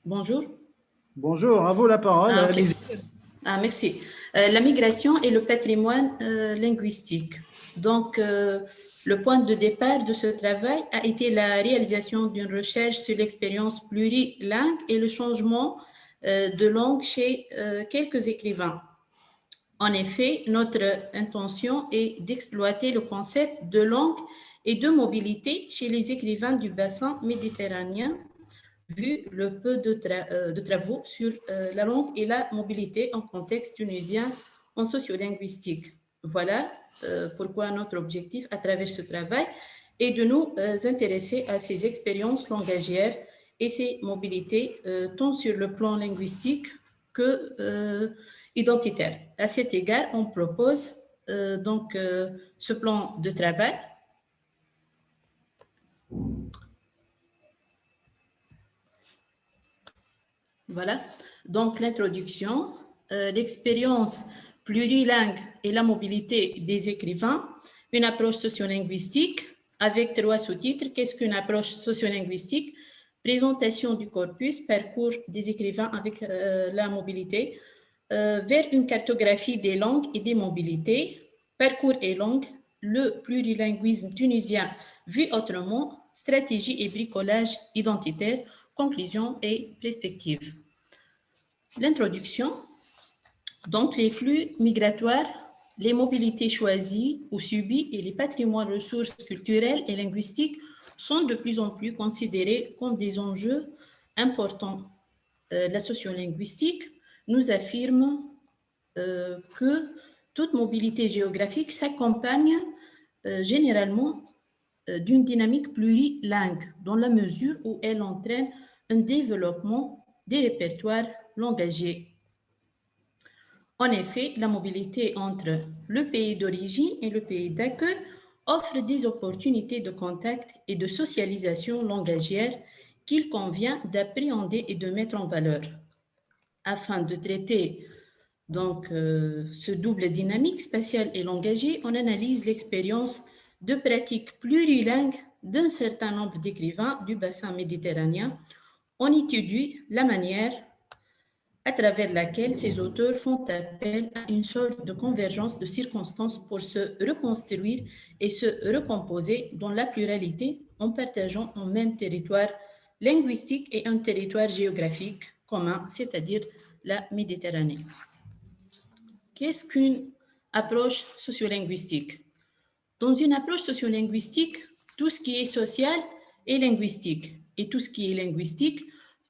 Bonjour. Bonjour, à vous la parole. Ok. Merci. La migration et le patrimoine linguistique. Donc, le point de départ de ce travail a été la réalisation d'une recherche sur l'expérience plurilingue et le changement de langue chez quelques écrivains. En effet, notre intention est d'exploiter le concept de langue et de mobilité chez les écrivains du bassin méditerranéen, vu le peu de travaux sur la langue et la mobilité en contexte tunisien en sociolinguistique. Voilà pourquoi notre objectif à travers ce travail est de nous intéresser à ces expériences langagières et ces mobilités tant sur le plan linguistique que identitaire. À cet égard, on propose donc ce plan de travail. Voilà, donc l'introduction, l'expérience plurilingue et la mobilité des écrivains, une approche sociolinguistique avec 3 sous-titres. Qu'est-ce qu'une approche sociolinguistique? Présentation du corpus, parcours des écrivains avec la mobilité, vers une cartographie des langues et des mobilités, parcours et langues, le plurilinguisme tunisien vu autrement, stratégie et bricolage identitaire, conclusion et perspective. L'introduction, donc les flux migratoires, les mobilités choisies ou subies et les patrimoines ressources culturelles et linguistiques sont de plus en plus considérés comme des enjeux importants. La sociolinguistique nous affirme que toute mobilité géographique s'accompagne généralement d'une dynamique plurilingue, dans la mesure où elle entraîne un développement des répertoires langagiers. En effet, la mobilité entre le pays d'origine et le pays d'accueil offre des opportunités de contact et de socialisation langagière qu'il convient d'appréhender et de mettre en valeur. Afin de traiter donc ce double dynamique spatiale et langagier, on analyse l'expérience de pratiques plurilingues d'un certain nombre d'écrivains du bassin méditerranéen. On étudie la manière à travers laquelle ces auteurs font appel à une sorte de convergence de circonstances pour se reconstruire et se recomposer dans la pluralité en partageant un même territoire linguistique et un territoire géographique commun, c'est-à-dire la Méditerranée. Qu'est-ce qu'une approche sociolinguistique? Dans une approche sociolinguistique, tout ce qui est social est linguistique et tout ce qui est linguistique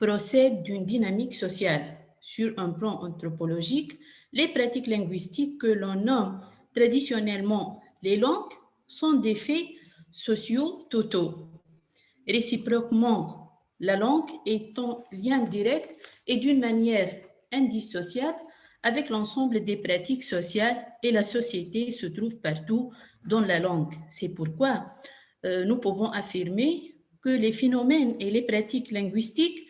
procède d'une dynamique sociale. Sur un plan anthropologique, les pratiques linguistiques que l'on nomme traditionnellement les langues sont des faits sociaux totaux. Réciproquement, la langue est en lien direct et d'une manière indissociable avec l'ensemble des pratiques sociales et la société se trouve partout dans la langue. C'est pourquoi nous pouvons affirmer que les phénomènes et les pratiques linguistiques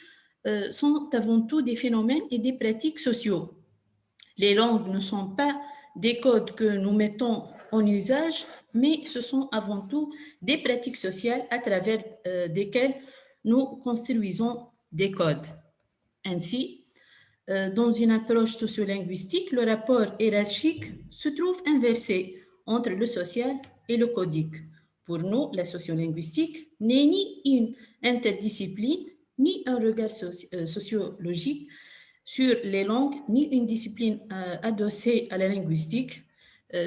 sont avant tout des phénomènes et des pratiques sociaux. Les langues ne sont pas des codes que nous mettons en usage, mais ce sont avant tout des pratiques sociales à travers desquelles nous construisons des codes. Ainsi, dans une approche sociolinguistique, le rapport hiérarchique se trouve inversé entre le social et le codique. Pour nous, la sociolinguistique n'est ni une interdiscipline, ni un regard sociologique sur les langues, ni une discipline adossée à la linguistique.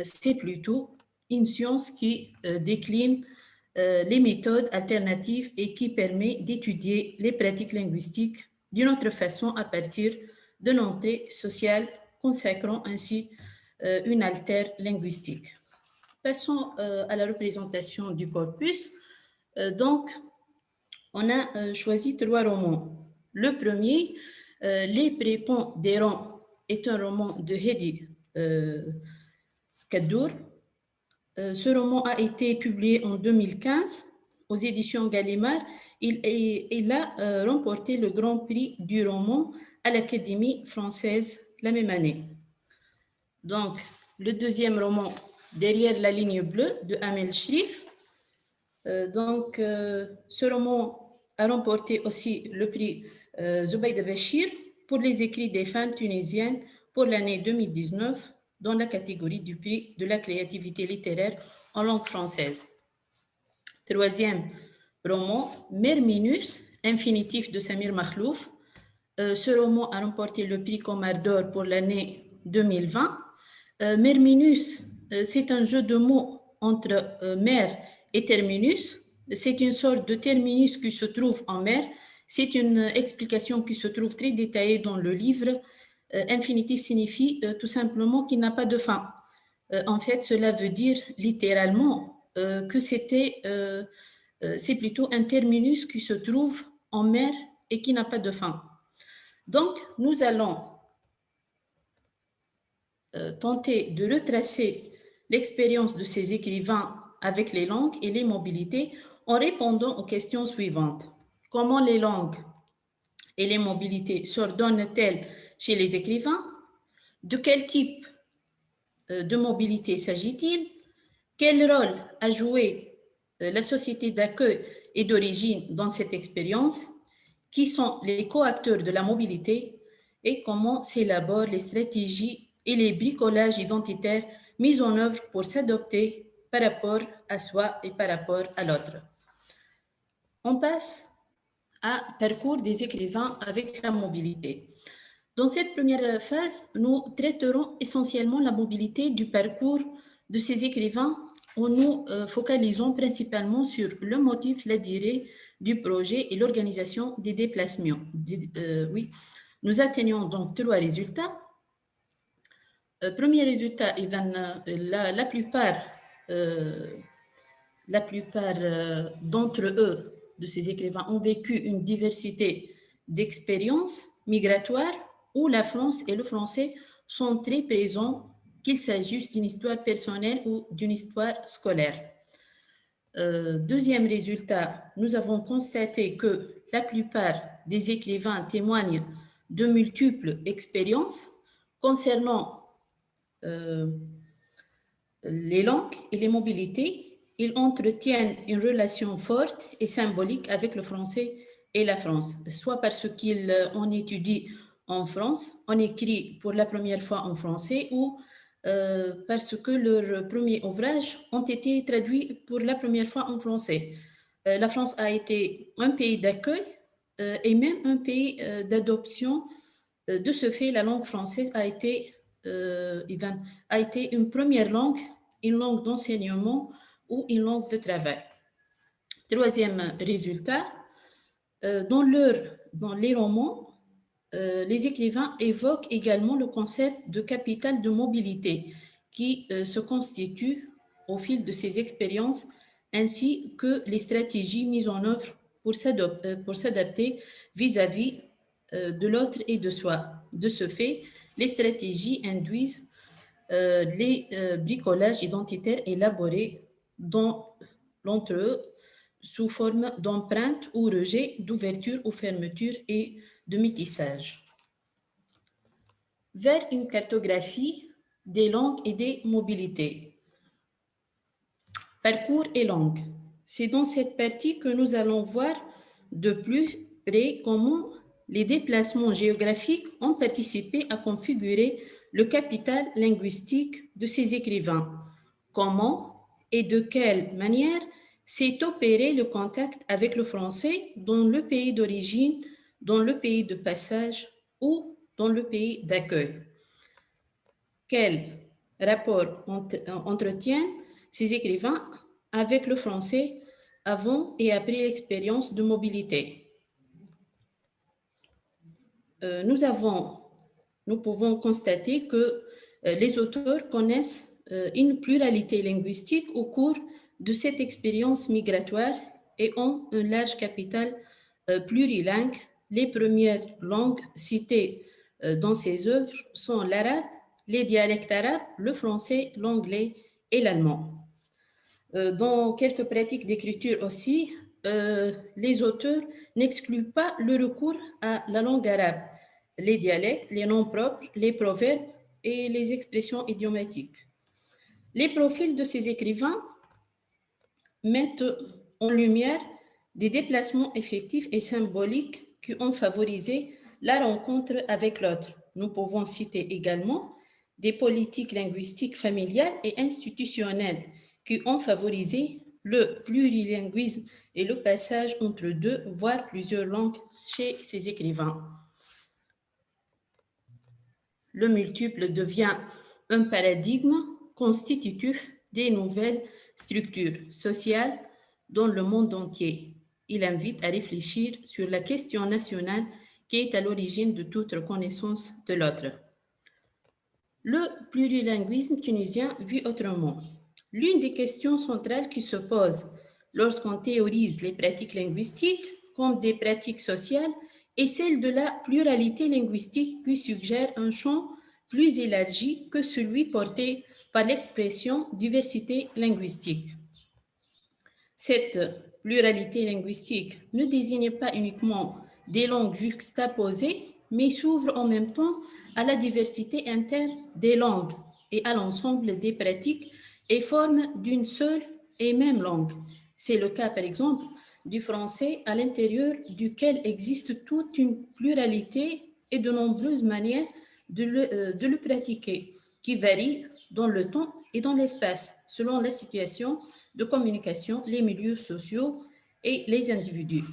C'est plutôt une science qui décline les méthodes alternatives et qui permet d'étudier les pratiques linguistiques d'une autre façon à partir d'un entrée sociale, consacrant ainsi une altère linguistique. Passons à la représentation du corpus. Donc, on a choisi 3 romans. Le premier, Les Prépondérants, est un roman de Hedi Kaddour. Ce roman a été publié en 2015 aux éditions Gallimard. Il a remporté le Grand Prix du roman à l'Académie française la même année. Donc, le deuxième roman, Derrière la ligne bleue, de Amel Shrif. Ce roman a remporté aussi le prix Zubaida Bachir pour les écrits des femmes tunisiennes pour l'année 2019 dans la catégorie du prix de la créativité littéraire en langue française. Troisième roman, Merminus, infinitif de Samir Makhlouf. Ce roman a remporté le prix Comar d'Or pour l'année 2020. Merminus, c'est un jeu de mots entre mer et terminus. C'est une sorte de terminus qui se trouve en mer. C'est une explication qui se trouve très détaillée dans le livre. Infinitif signifie tout simplement qu'il n'a pas de fin. En fait, cela veut dire littéralement que c'est plutôt un terminus qui se trouve en mer et qui n'a pas de fin. Donc, nous allons tenter de retracer l'expérience de ces écrivains avec les langues et les mobilités en répondant aux questions suivantes. Comment les langues et les mobilités s'ordonnent-elles chez les écrivains? De quel type de mobilité s'agit-il? Quel rôle a joué la société d'accueil et d'origine dans cette expérience? Qui sont les co-acteurs de la mobilité et comment s'élaborent les stratégies et les bricolages identitaires mis en œuvre pour s'adapter par rapport à soi et par rapport à l'autre. On passe à parcours des écrivains avec la mobilité. Dans cette première phase, nous traiterons essentiellement la mobilité du parcours de ces écrivains en nous focalisons principalement sur le motif, la durée du projet et l'organisation des déplacements. Oui. Nous atteignons donc trois résultats. Premier résultat, la plupart d'entre eux, de ces écrivains, ont vécu une diversité d'expériences migratoires où la France et le français sont très présents, qu'il s'agisse d'une histoire personnelle ou d'une histoire scolaire. Deuxième résultat, nous avons constaté que la plupart des écrivains témoignent de multiples expériences concernant les langues et les mobilités. Ils entretiennent une relation forte et symbolique avec le français et la France, soit parce qu'ils en étudient en France, on écrit pour la première fois en français ou parce que leurs premiers ouvrages ont été traduits pour la première fois en français. La France a été un pays d'accueil et même un pays d'adoption. De ce fait, la langue française a été une première langue, une langue d'enseignement ou une langue de travail. Troisième résultat, dans les romans, les écrivains évoquent également le concept de capital de mobilité qui se constitue au fil de ces expériences ainsi que les stratégies mises en œuvre pour s'adapter vis-à-vis de l'autre et de soi. De ce fait, les stratégies induisent les bricolages identitaires élaborés entre eux sous forme d'empreintes ou rejet, d'ouverture ou fermeture et de métissage. Vers une cartographie des langues et des mobilités. Parcours et langues. C'est dans cette partie que nous allons voir de plus près comment les déplacements géographiques ont participé à configurer le capital linguistique de ces écrivains. Comment et de quelle manière s'est opéré le contact avec le français dans le pays d'origine, dans le pays de passage ou dans le pays d'accueil. Quel rapport entretiennent ces écrivains avec le français avant et après l'expérience de mobilité? Nous pouvons constater que les auteurs connaissent une pluralité linguistique au cours de cette expérience migratoire et ont un large capital plurilingue. Les premières langues citées dans ces œuvres sont l'arabe, les dialectes arabes, le français, l'anglais et l'allemand. Dans quelques pratiques d'écriture aussi, les auteurs n'excluent pas le recours à la langue arabe, les dialectes, les noms propres, les proverbes et les expressions idiomatiques. Les profils de ces écrivains mettent en lumière des déplacements effectifs et symboliques qui ont favorisé la rencontre avec l'autre. Nous pouvons citer également des politiques linguistiques familiales et institutionnelles qui ont favorisé le plurilinguisme et le passage entre deux, voire plusieurs langues chez ces écrivains. Le multiple devient un paradigme constitutif des nouvelles structures sociales dans le monde entier. Il invite à réfléchir sur la question nationale qui est à l'origine de toute reconnaissance de l'autre. Le plurilinguisme tunisien vit autrement. L'une des questions centrales qui se pose lorsqu'on théorise les pratiques linguistiques comme des pratiques sociales est celle de la pluralité linguistique qui suggère un champ plus élargi que celui porté par l'expression diversité linguistique. Cette pluralité linguistique ne désigne pas uniquement des langues juxtaposées, mais s'ouvre en même temps à la diversité interne des langues et à l'ensemble des pratiques et formes d'une seule et même langue. C'est le cas, par exemple, du français à l'intérieur duquel existe toute une pluralité et de nombreuses manières de le pratiquer, qui varient dans le temps et dans l'espace, selon la situation de communication, les milieux sociaux et les individus.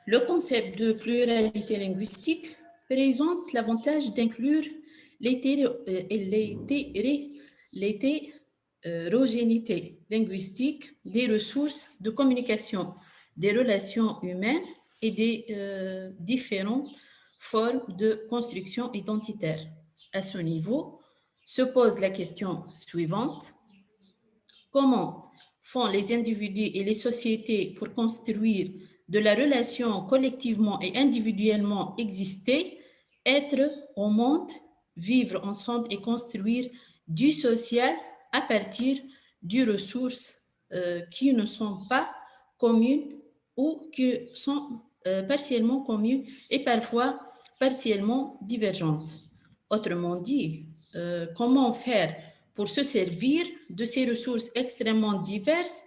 Le concept de pluralité linguistique présente l'avantage d'inclure l'hétérogénéité linguistique des ressources de communication, des relations humaines et des différentes formes de construction identitaire. À ce niveau, se pose la question suivante. Comment font les individus et les sociétés pour construire de la relation collectivement et individuellement exister, être au monde, vivre ensemble et construire du social à partir de ressources qui ne sont pas communes ou qui sont partiellement communes et parfois partiellement divergentes. Autrement dit, comment faire pour se servir de ces ressources extrêmement diverses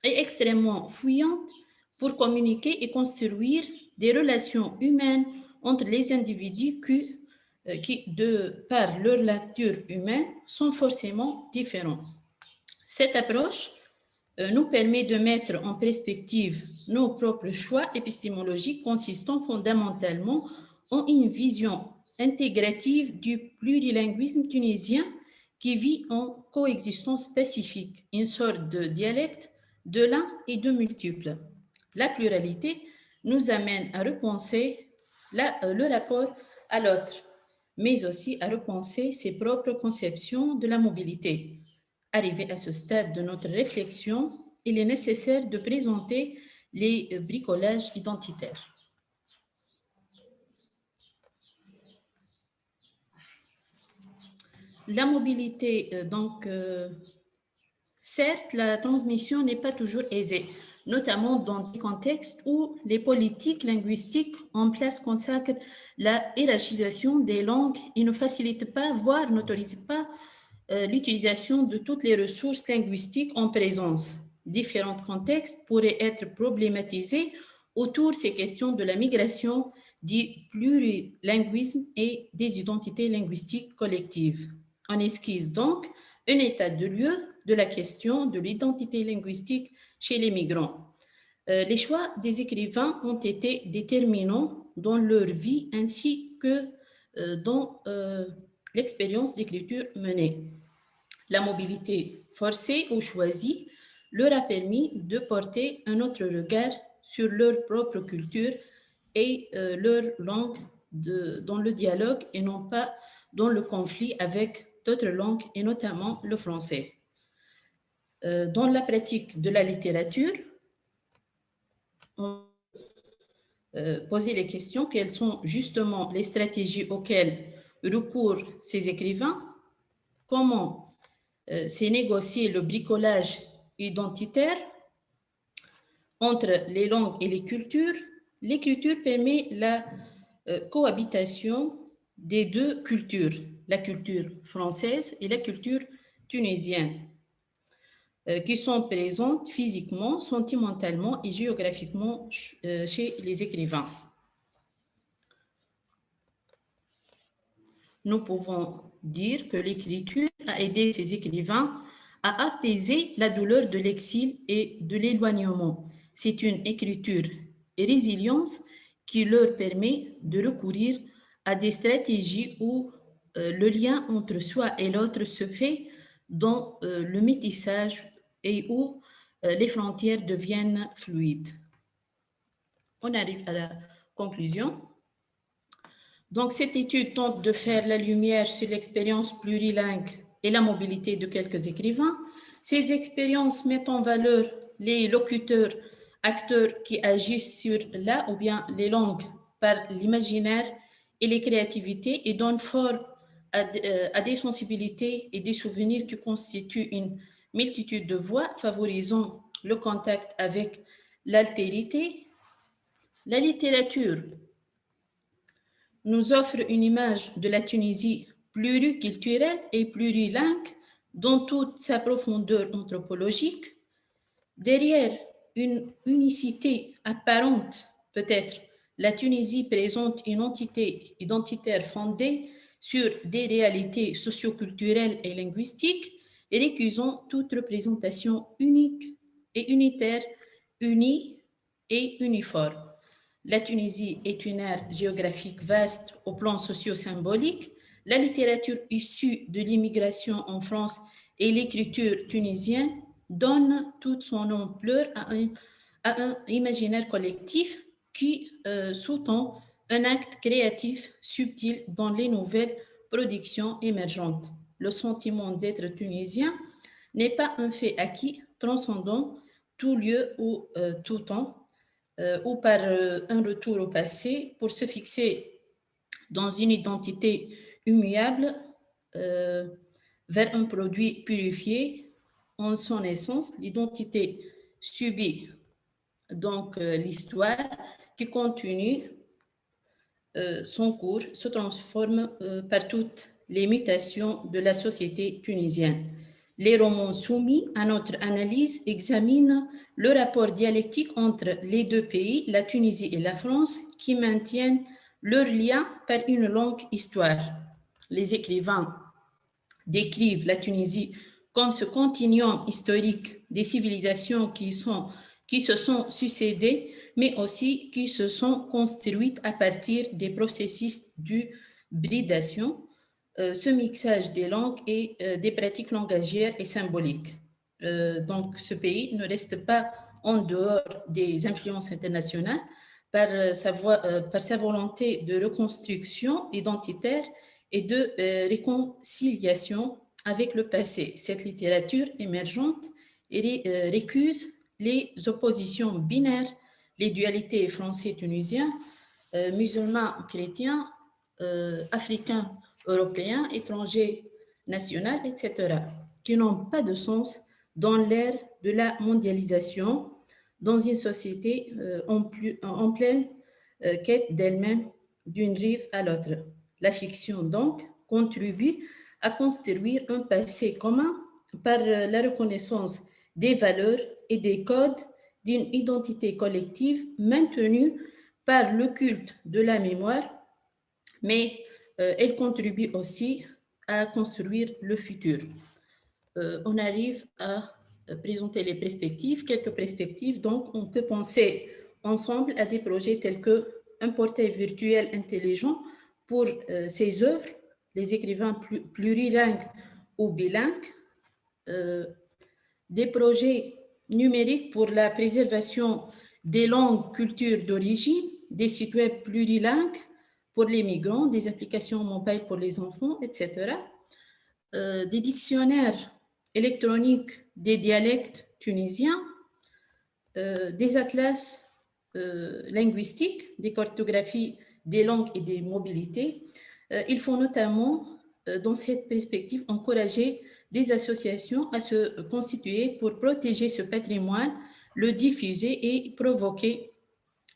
et extrêmement fouillantes pour communiquer et construire des relations humaines entre les individus qui, de par leur nature humaine, sont forcément différents. Cette approche nous permet de mettre en perspective nos propres choix épistémologiques consistant fondamentalement en une vision intégrative du plurilinguisme tunisien qui vit en coexistence pacifique, une sorte de dialecte de l'un et de multiples. La pluralité nous amène à repenser le rapport à l'autre, mais aussi à repenser ses propres conceptions de la mobilité. Arrivé à ce stade de notre réflexion, il est nécessaire de présenter les bricolages identitaires. La mobilité, certes, la transmission n'est pas toujours aisée, notamment dans des contextes où les politiques linguistiques en place consacrent la hiérarchisation des langues et ne facilitent pas, voire n'autorisent pas l'utilisation de toutes les ressources linguistiques en présence. Différents contextes pourraient être problématisés autour de ces questions de la migration, du plurilinguisme et des identités linguistiques collectives. On esquisse donc un état de lieu de la question de l'identité linguistique chez les migrants. Les choix des écrivains ont été déterminants dans leur vie ainsi que dans l'expérience d'écriture menée. La mobilité forcée ou choisie leur a permis de porter un autre regard sur leur propre culture et leur langue dans le dialogue et non pas dans le conflit avec d'autres langues et notamment le français. Dans la pratique de la littérature, on poser les questions, quelles sont justement les stratégies auxquelles recourent ces écrivains, comment c'est négocier le bricolage identitaire entre les langues et les cultures. L'écriture permet la cohabitation des deux cultures, la culture française et la culture tunisienne. qui sont présentes physiquement, sentimentalement et géographiquement chez les écrivains. Nous pouvons dire que l'écriture a aidé ces écrivains à apaiser la douleur de l'exil et de l'éloignement. C'est une écriture et résilience qui leur permet de recourir à des stratégies où le lien entre soi et l'autre se fait dans le métissage et où les frontières deviennent fluides. On arrive à la conclusion. Donc, cette étude tente de faire la lumière sur l'expérience plurilingue et la mobilité de quelques écrivains. Ces expériences mettent en valeur les locuteurs, acteurs qui agissent sur la ou bien les langues par l'imaginaire et les créativités et donnent forme à des sensibilités et des souvenirs qui constituent une multitude de voix favorisant le contact avec l'altérité. La littérature nous offre une image de la Tunisie pluriculturelle et plurilingue dans toute sa profondeur anthropologique. Derrière une unicité apparente, peut-être, la Tunisie présente une entité identitaire fondée sur des réalités socioculturelles et linguistiques, récusant toute représentation unique et unitaire, unie et uniforme. La Tunisie est une aire géographique vaste au plan socio-symbolique. La littérature issue de l'immigration en France et l'écriture tunisienne donnent toute son ampleur à un imaginaire collectif qui sous-tend un acte créatif subtil dans les nouvelles productions émergentes. Le sentiment d'être tunisien n'est pas un fait acquis transcendant tout lieu ou tout temps, ou par un retour au passé pour se fixer dans une identité immuable vers un produit purifié en son essence. L'identité subit donc l'histoire qui continue son cours, se transforme par toutes les mutations de la société tunisienne. Les romans soumis à notre analyse examinent le rapport dialectique entre les deux pays, la Tunisie et la France, qui maintiennent leur lien par une longue histoire. Les écrivains décrivent la Tunisie comme ce continuum historique des civilisations qui se sont succédées, mais aussi qui se sont construites à partir des processus d'hybridation, ce mixage des langues et des pratiques langagières et symboliques. Donc, ce pays ne reste pas en dehors des influences internationales par sa volonté de reconstruction identitaire et de réconciliation avec le passé. Cette littérature émergente récuse les oppositions binaires, les dualités français-tunisiens, musulmans, chrétiens, africains, européens, étrangers, nationaux, etc., qui n'ont pas de sens dans l'ère de la mondialisation, dans une société en pleine quête d'elle-même d'une rive à l'autre. La fiction, donc, contribue à construire un passé commun par la reconnaissance des valeurs et des codes d'une identité collective maintenue par le culte de la mémoire, mais elle contribue aussi à construire le futur. On arrive à présenter les perspectives, quelques perspectives. Donc, on peut penser ensemble à des projets tels qu'un portail virtuel intelligent pour ces œuvres, les écrivains plurilingues ou bilingues, des projets numériques pour la préservation des langues, cultures d'origine, des sites web plurilingues pour les migrants, des applications mobiles pour les enfants, etc. Des dictionnaires électroniques des dialectes tunisiens, des atlas linguistiques, des cartographies des langues et des mobilités. Il faut notamment, dans cette perspective, encourager des associations à se constituer pour protéger ce patrimoine, le diffuser et provoquer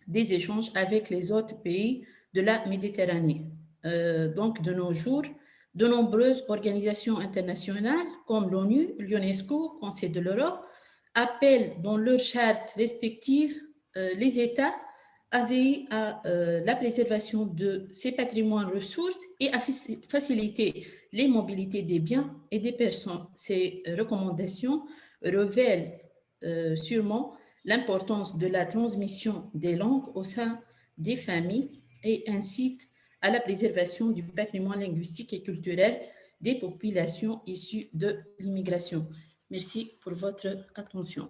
des échanges avec les autres pays de la Méditerranée. Donc, de nos jours, De nombreuses organisations internationales comme l'ONU, l'UNESCO, Conseil de l'Europe, appellent dans leurs chartes respectives les États à veiller à la préservation de ces patrimoines ressources et à faciliter les mobilités des biens et des personnes. Ces recommandations révèlent sûrement l'importance de la transmission des langues au sein des familles et incitent à la préservation du patrimoine linguistique et culturel des populations issues de l'immigration. Merci pour votre attention.